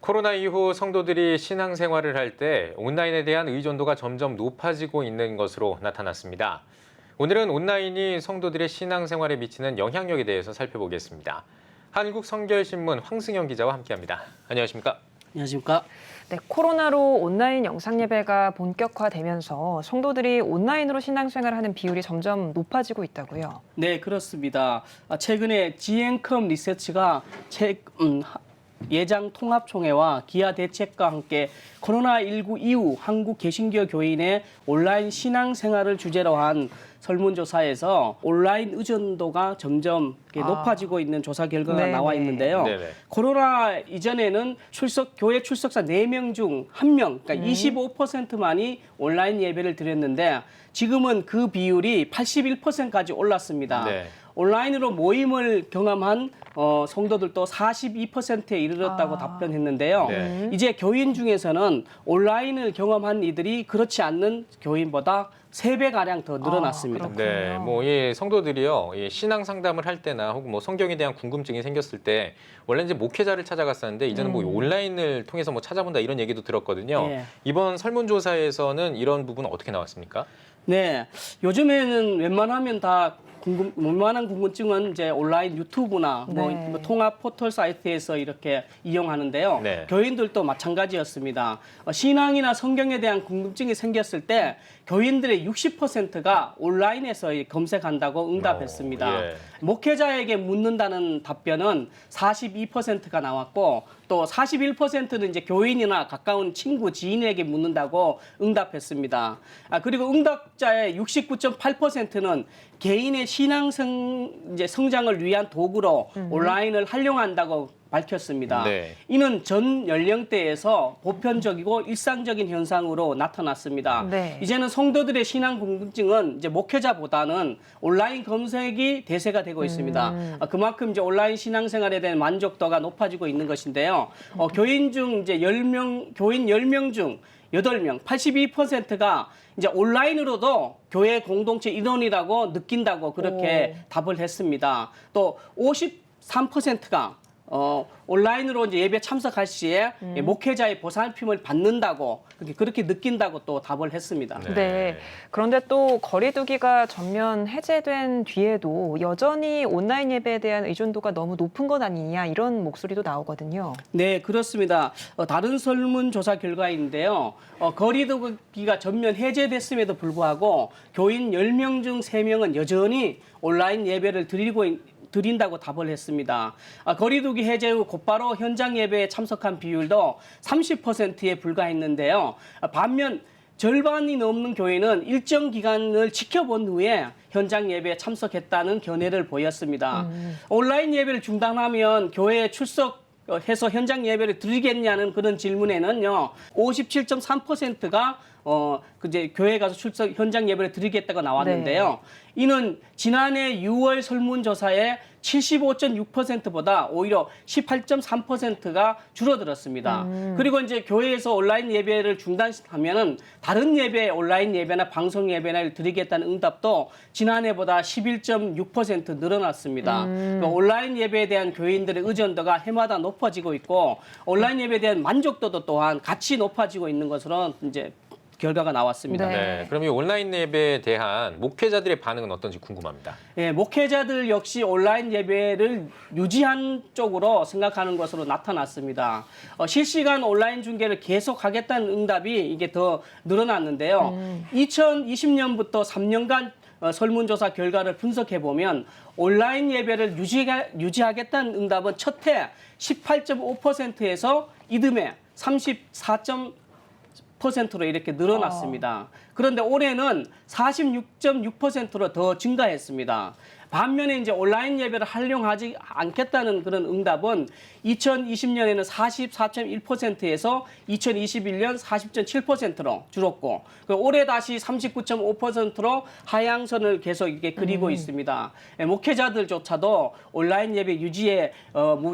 코로나 이후 성도들이 신앙생활을 할 때 온라인에 대한 의존도가 점점 높아지고 있는 것으로 나타났습니다. 오늘은 온라인이 성도들의 신앙생활에 미치는 영향력에 대해서 살펴보겠습니다. 한국성결신문 황승영 기자와 함께합니다. 안녕하십니까? 안녕하십니까? 네, 코로나로 온라인 영상예배가 본격화되면서 성도들이 온라인으로 신앙생활하는 비율이 점점 높아지고 있다고요? 네, 그렇습니다. 최근에 지앤컴 리서치가 예장통합총회와 기아대책과 함께 코로나19 이후 한국 개신교 교인의 온라인 신앙생활을 주제로 한 설문조사에서 온라인 의존도가 점점 높아지고 있는 조사 결과가 네네. 나와 있는데요. 네네. 코로나 이전에는 교회 출석자 4명 중 1명, 그러니까 25%만이 온라인 예배를 드렸는데 지금은 그 비율이 81%까지 올랐습니다. 네. 온라인으로 모임을 경험한 성도들도 42%에 이르렀다고 답변했는데요. 네. 이제 교인 중에서는 온라인을 경험한 이들이 그렇지 않는 교인보다 3배가량 더 늘어났습니다. 그렇군요. 네, 이 성도들이요, 이 신앙 상담을 할 때나 혹은 성경에 대한 궁금증이 생겼을 때 원래 이제 목회자를 찾아갔었는데 이제는 온라인을 통해서 찾아본다 이런 얘기도 들었거든요. 네. 이번 설문조사에서는 이런 부분은 어떻게 나왔습니까? 네, 요즘에는 웬만하면 웬만한 궁금증은 이제 온라인 유튜브나 네. 통합 포털 사이트에서 이렇게 이용하는데요. 네. 교인들도 마찬가지였습니다. 신앙이나 성경에 대한 궁금증이 생겼을 때 교인들의 60%가 온라인에서 검색한다고 응답했습니다. 예. 목회자에게 묻는다는 답변은 42%가 나왔고 또 41%는 이제 교인이나 가까운 친구, 지인에게 묻는다고 응답했습니다. 그리고 응답자의 69.8%는 개인의 성장을 위한 도구로 온라인을 활용한다고 밝혔습니다. 네. 이는 전 연령대에서 보편적이고 일상적인 현상으로 나타났습니다. 네. 이제는 성도들의 신앙 궁금증은 이제 목회자보다는 온라인 검색이 대세가 되고 있습니다. 그만큼 이제 온라인 신앙생활에 대한 만족도가 높아지고 있는 것인데요. 교인 중 이제 교인 10명 중 8명, 82%가 이제 온라인으로도 교회 공동체 일원이라고 느낀다고 그렇게 답을 했습니다. 또 53%가 온라인으로 이제 예배 참석할 시에 목회자의 보살핌을 받는다고 그렇게 느낀다고 또 답을 했습니다. 네. 그런데 또 거리두기가 전면 해제된 뒤에도 여전히 온라인 예배에 대한 의존도가 너무 높은 것 아니냐 이런 목소리도 나오거든요. 네, 그렇습니다. 다른 설문조사 결과인데요. 거리두기가 전면 해제됐음에도 불구하고 교인 10명 중 3명은 여전히 온라인 예배를 드린다고 답을 했습니다. 거리두기 해제 후 곧바로 현장 예배에 참석한 비율도 30%에 불과했는데요. 반면 절반이 넘는 교회는 일정 기간을 지켜본 후에 현장 예배에 참석했다는 견해를 보였습니다. 온라인 예배를 중단하면 교회에 출석해서 현장 예배를 드리겠냐는 그런 질문에는요, 57.3%가 이제 교회 가서 현장 예배를 드리겠다고 나왔는데요. 이는 지난해 6월 설문조사의 75.6%보다 오히려 18.3%가 줄어들었습니다. 그리고 이제 교회에서 온라인 예배를 중단하면은 다른 예배, 온라인 예배나 방송 예배를 드리겠다는 응답도 지난해보다 11.6% 늘어났습니다. 그러니까 온라인 예배에 대한 교인들의 의존도가 해마다 높아지고 있고 온라인 예배에 대한 만족도도 또한 같이 높아지고 있는 것으로 이제 결과가 나왔습니다. 네. 그럼 이 온라인 예배에 대한 목회자들의 반응은 어떤지 궁금합니다. 예, 목회자들 역시 온라인 예배를 유지한 쪽으로 생각하는 것으로 나타났습니다. 실시간 온라인 중계를 계속하겠다는 응답이 이게 더 늘어났는데요. 2020년부터 3년간 설문조사 결과를 분석해 보면 온라인 예배를 유지하겠다는 응답은 첫해 18.5%에서 이듬해 34.0%로 이렇게 늘어났습니다. 그런데 올해는 46.6%로 더 증가했습니다. 반면에 이제 온라인 예배를 활용하지 않겠다는 그런 응답은 2020년에는 44.1%에서 2021년 40.7%로 줄었고 올해 다시 39.5%로 하향선을 계속 이렇게 그리고 있습니다. 목회자들조차도 온라인 예배 유지에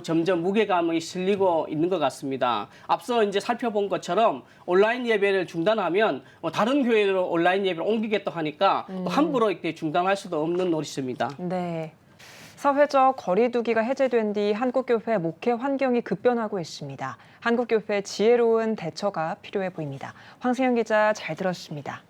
점점 무게감이 실리고 있는 것 같습니다. 앞서 이제 살펴본 것처럼 온라인 예배를 중단하면 다른 교회로 온라인 예배를 옮기겠다 하니까 또 함부로 이렇게 중단할 수도 없는 노릇입니다. 네. 사회적 거리두기가 해제된 뒤 한국교회 목회 환경이 급변하고 있습니다. 한국교회 지혜로운 대처가 필요해 보입니다. 황승현 기자 잘 들었습니다.